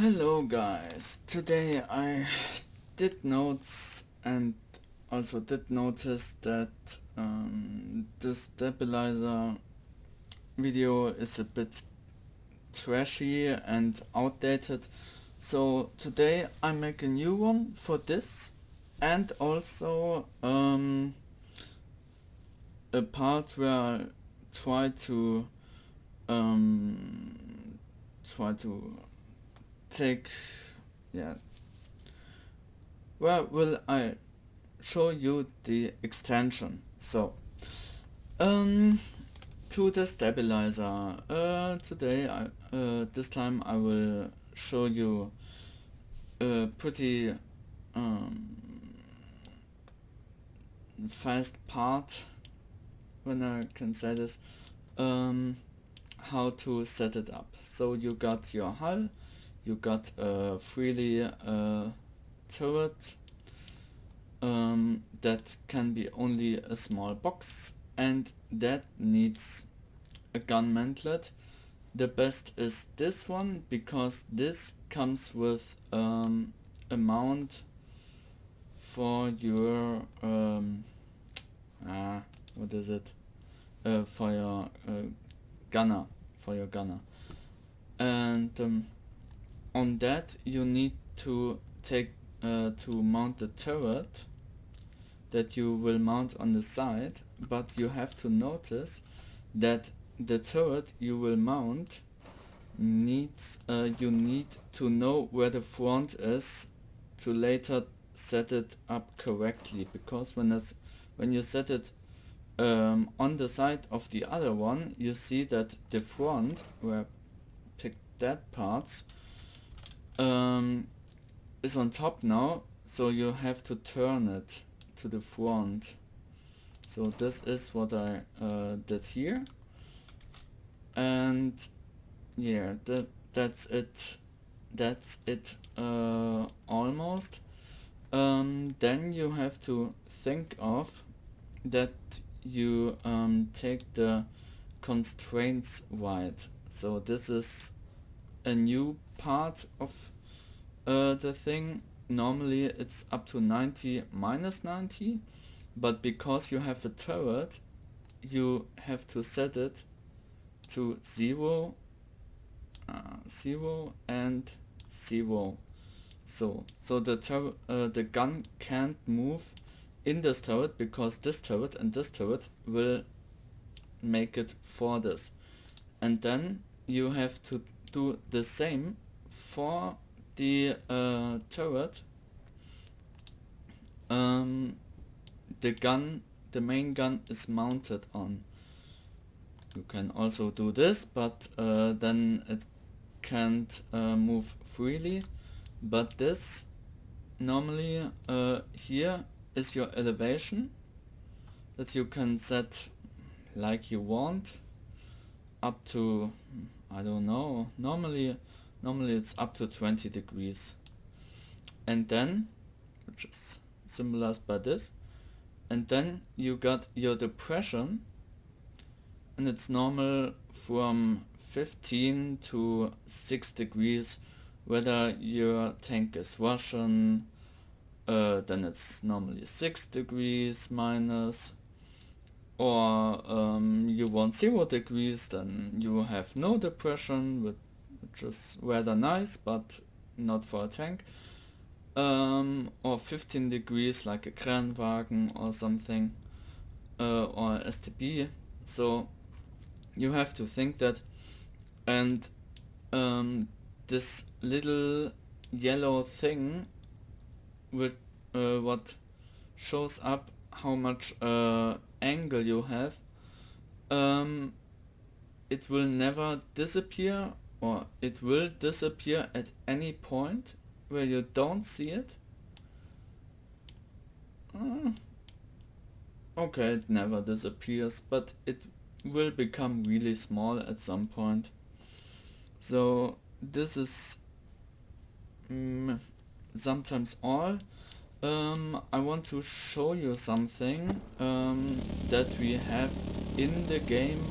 Hello guys, today I did notes and also did notice that the stabilizer video is a bit trashy and outdated, so today I make a new one for this and also a part where I try to um, try to take yeah where will I show you the extension. So um to the stabilizer, today this time I will show you a pretty um, fast part, when I can say this, how to set it up. So you got your hull, you got a freely turret that can be only a small box, and that needs a gun mantlet. The best is this one because this comes with a mount for your what is it, for your gunner, and on that you need to take to mount the turret that you will mount on the side, but you have to notice that the turret you will mount needs you need to know where the front is to later set it up correctly, because when you set it on the side of the other one, you see that the front, where I picked that parts, is on top now, so you have to turn it to the front. So this is what I did here, and yeah, that's it. Almost. Then you have to think of that you take the constraints right. So this is a new part of the thing. Normally it's up to 90 minus 90, but because you have a turret, you have to set it to 0, 0 and 0. So the gun can't move in this turret, because this turret and this turret will make it for this. And then you have to do the same for the turret. The main gun is mounted on. You can also do this, but then it can't move freely. But this, normally here is your elevation that you can set like you want, up to, I don't know, normally it's up to 20 degrees. And then, which is symbolized by this, and then you got your depression, and it's normal from 15 to 6 degrees, whether your tank is Russian, then it's normally 6 degrees minus, or you want 0 degrees, then you have no depression, which is rather nice, but not for a tank. Or 15 degrees like a Kranwagen or something, or STB. So you have to think that, and this little yellow thing with what shows up how much angle you have, it will never disappear, or it will disappear at any point where you don't see it. Okay, it never disappears, but it will become really small at some point. So this is sometimes all. I want to show you something that we have in the game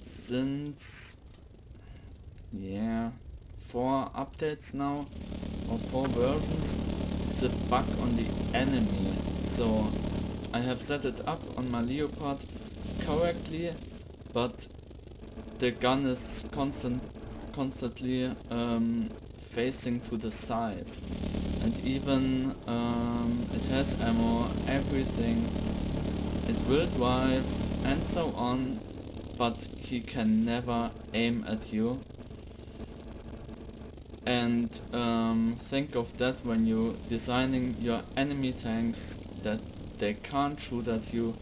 since 4 updates now, or 4 versions, it's a bug on the enemy. So I have set it up on my Leopard correctly, but the gun is constantly facing to the side, and even it has ammo, everything, it will drive and so on, but he can never aim at you. And think of that when you designing your enemy tanks, that they can't shoot at you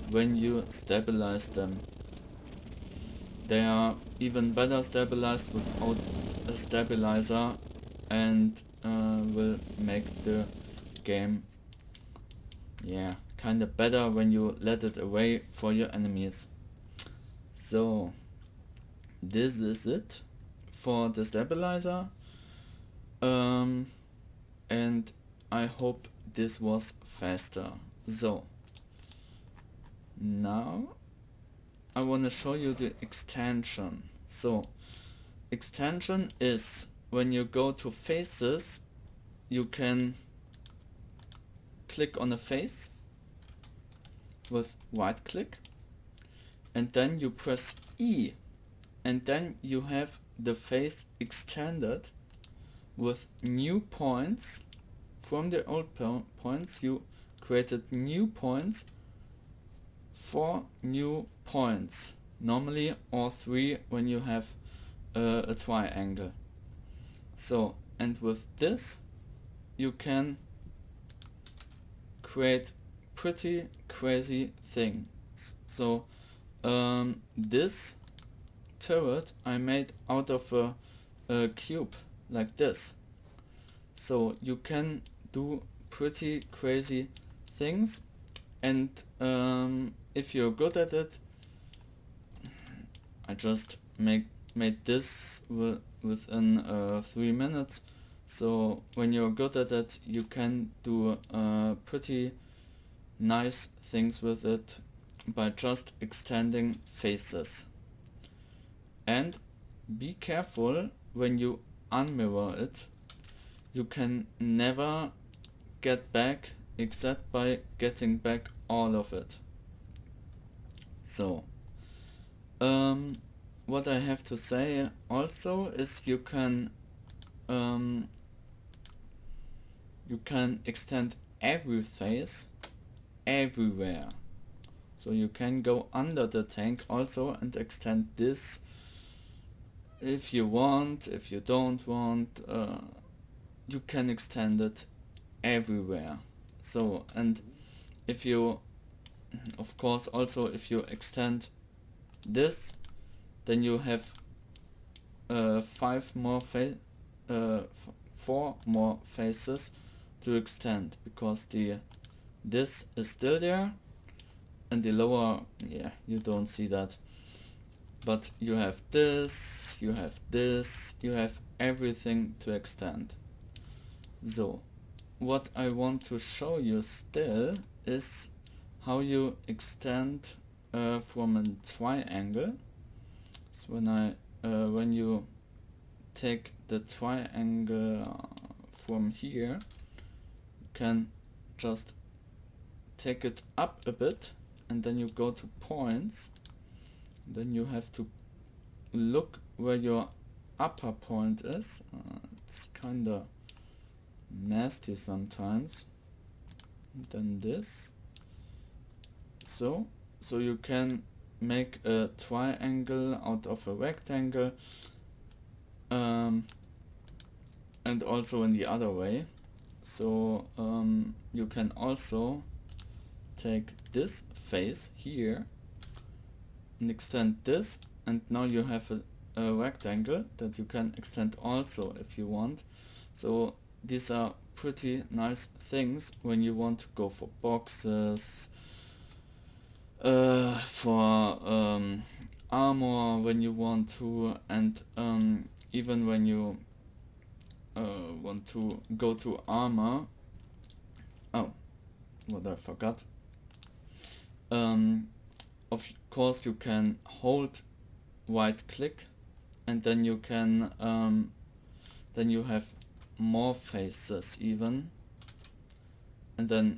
when you stabilize them. They are even better stabilized without a stabilizer, and will make the game, yeah, kinda better when you let it away for your enemies. So this is it for the stabilizer, and I hope this was faster. So now I want to show you the extension. So extension is when you go to faces, you can click on a face with right click, and then you press E, and then you have the face extended with new points. From the old points you created new points, 4 new points, normally, or 3 when you have a triangle. So, and with this you can create pretty crazy things. So this turret I made out of a cube like this. So you can do pretty crazy things, and if you're good at it, I just made this within 3 minutes. So when you're good at it, you can do pretty nice things with it by just extending faces. And be careful when you unmirror it. You can never get back except by getting back all of it. So what I have to say also is you can extend every face everywhere. So you can go under the tank also and extend this if you want. If you don't want, you can extend it everywhere. So, and if you, of course, also if you extend this, then you have 4 more faces to extend, because this is still there, and the lower, yeah, you don't see that, but you have this, you have this, you have everything to extend. So what I want to show you still is how you extend from a triangle. So when you take the triangle from here, you can just take it up a bit, and then you go to points. Then you have to look where your upper point is. It's kinda nasty sometimes. And then this. So you can make a triangle out of a rectangle, and also in the other way. So you can also take this face here and extend this, and now you have a rectangle that you can extend also if you want. So these are pretty nice things when you want to go for boxes, for armor when you want to, and even when you want to go to armor. Oh, what I forgot. Of course you can hold right click, and then you can then you have more faces even, and then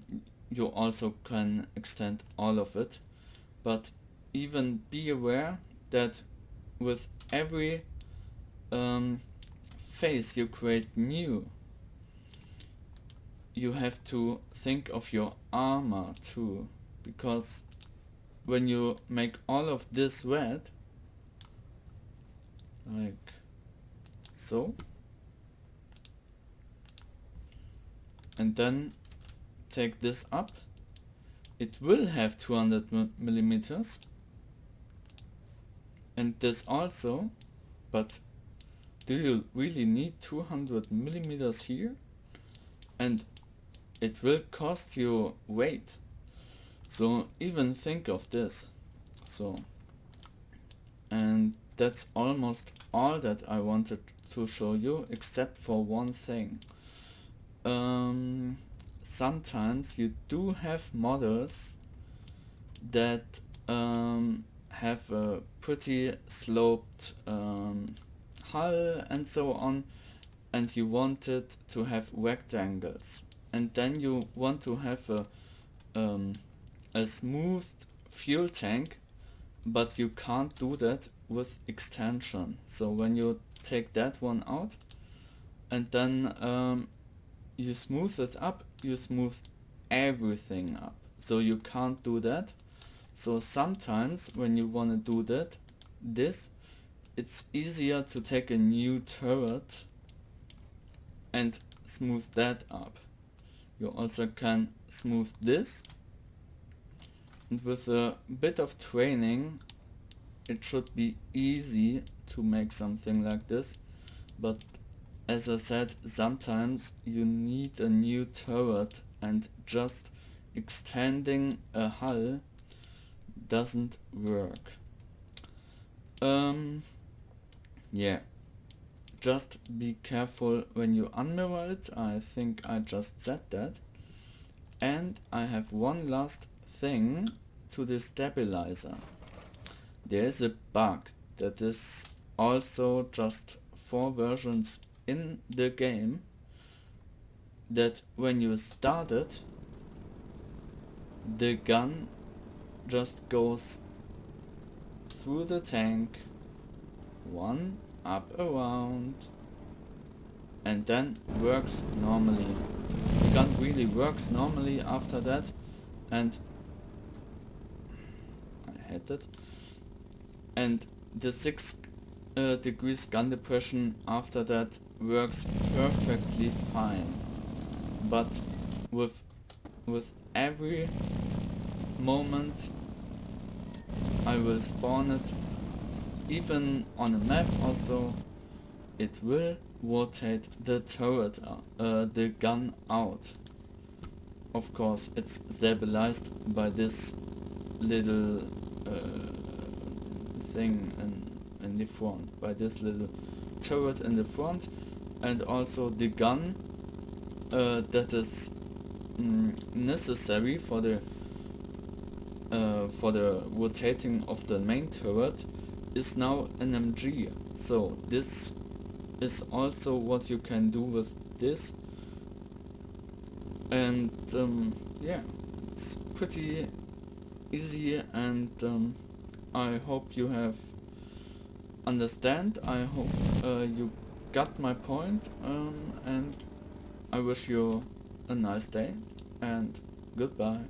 you also can extend all of it. But even be aware that with every face you create new, you have to think of your armor too, because when you make all of this red, like so, and then take this up, it will have 200 millimeters, and this also, but do you really need 200 millimeters here? And it will cost you weight. So even think of this. So, and that's almost all that I wanted to show you, except for one thing. Sometimes you do have models that have a pretty sloped hull and so on, and you want it to have rectangles, and then you want to have a smooth fuel tank, but you can't do that with extension. So when you take that one out and then you smooth it up, you smooth everything up, so you can't do that. So sometimes when you want to do that, it's easier to take a new turret and smooth that up. You also can smooth this, and with a bit of training it should be easy to make something like this. But as I said, sometimes you need a new turret, and just extending a hull doesn't work. Yeah, just be careful when you unmirror it. I think I just said that. And I have one last thing to the stabilizer. There is a bug that is also just 4 versions in the game, that when you start it, the gun just goes through the tank, one up around, and then works normally. The gun really works normally after that, and I hate it. And the 6 degrees gun depression after that works perfectly fine. But with every moment I will spawn it, even on a map also, it will rotate the turret, the gun out. Of course, it's stabilized by this little thing in the front, by this little turret in the front, and also the gun that is necessary for the rotating of the main turret is now an MG. So this is also what you can do with this, and yeah, it's pretty easy, and I hope you have understand. I hope you got my point, and I wish you a nice day, and goodbye.